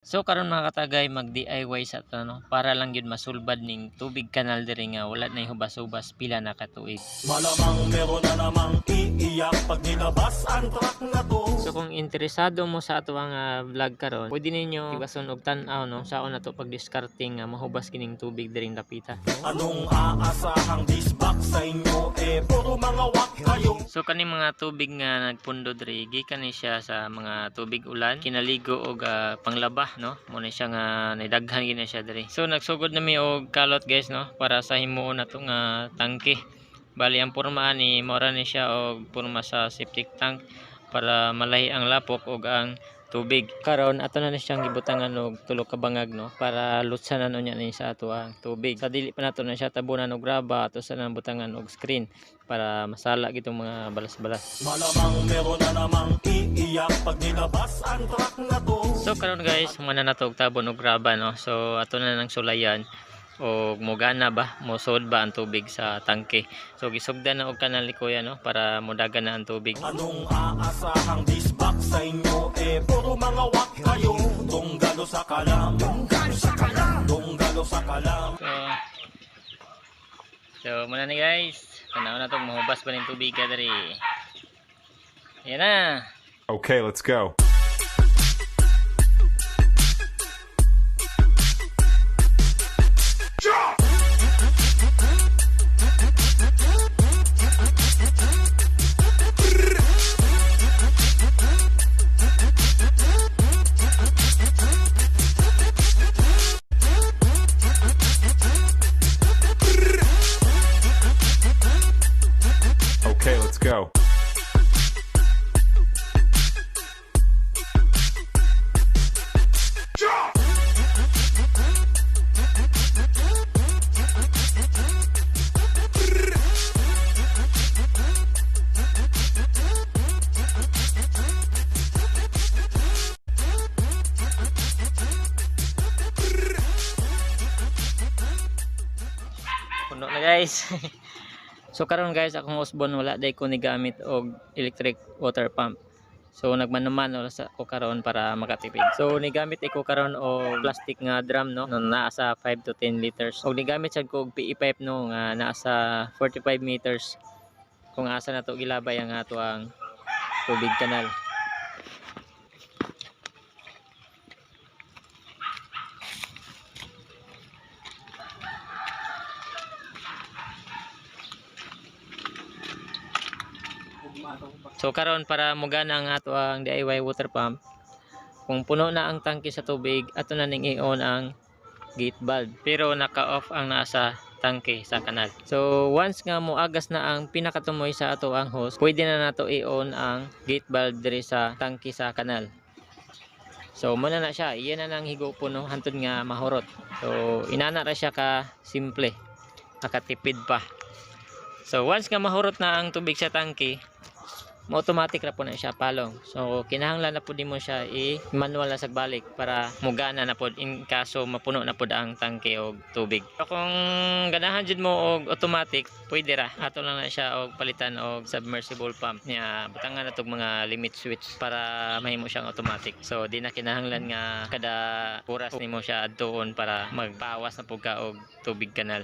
So karon mga katagay mag DIY sa to no para lang gyud masulbad ning tubig kanal diri nga wala na hubas-hubas pila na ka tuig. Malamang meron na namang iiyak pag nilabas ang truck na to. So kung interesado mo sa ato nga vlog karon, pwede ninyo ibason og tan-aw no saon na to pag discarding nga mahubas kining tubig diring dapita. Anong aasahang disbak sa inyo puro mga wak kayo. So kani mga tubig nga nagpundo diri gikan ni siya sa mga tubig ulan kinaligo og panglaba no mo na siya nga nidaghan gina siya diri. So nagsugod na mi og kalot guys no para sa himuon nato nga tangke. Bali ang porma ni mora ni siya og porma sa septic tank para malahi ang lapok og ang tubig. Karon ato na siyang gibutangan og tulo ka bangag no para lutsanan unya ni sa ato ang tubig. Sa dili pa nato na siya tabunan og graba ato sa nang butangan og screen para masala gitong mga balas-balas. Malamang meron na namang iiyak pag nilabas ang truck na to. So karon guys, muna na to og tabon og graba no. So ato na nang sulayan og mogana ba mosod ba ang tubig sa tangke. So gisugdan na og kanal ni kuya no para modagan na ang tubig. Anong aasahang disbak sa inyo puro mga wak kayo. Tunggalo sa kalam, tunggalo sa kalam, tunggalo sa kalam. So muna ni guys, tanaw na tong mahubas pa ning tubig diri. Ayan na. Okay, let's go. Okay, let's go. Puno na guys. So karon guys akong usbon wala day ko ni gamit og electric water pump. So nagmanuman wala sa ko karon para makatipid. So nigamit ko karon og plastic nga drum no naa sa 5 to 10 liters. Og nigamit sad ko og PE pipe no nga naa sa 45 meters. Kung asa na to gilabay ang ato ang tubig kanal. So karon para mogana ang ato ang DIY water pump, kung puno na ang tangke sa tubig, ato na ning i-on ang gate valve. Pero naka-off ang nasa tangke sa kanal. So once nga moagas na ang pinakatumoy sa ato ang hose, pwede na nato i-on ang gate valve diri sa tangke sa kanal. So muna na siya, iyan na nang higo puno hantod nga mahurot. So inana ra siya ka simple, nakatipid pa. So once nga mahurot na ang tubig sa tangke, automatic ra po na siya palong. So kinahanglan na po di mo siya i-manual na sagbalik para mugana na po in kaso mapuno na po ang tangke og tubig. So kung ganahan jud mo og automatic, pwede ra. Ato lang na siya og palitan og submersible pump niya. Butangan na tog mga limit switch para mahimo siyang automatic. So di na kinahanglan nga kada oras nimo siya adtuon para magpawas na pud ka og tubig kanal.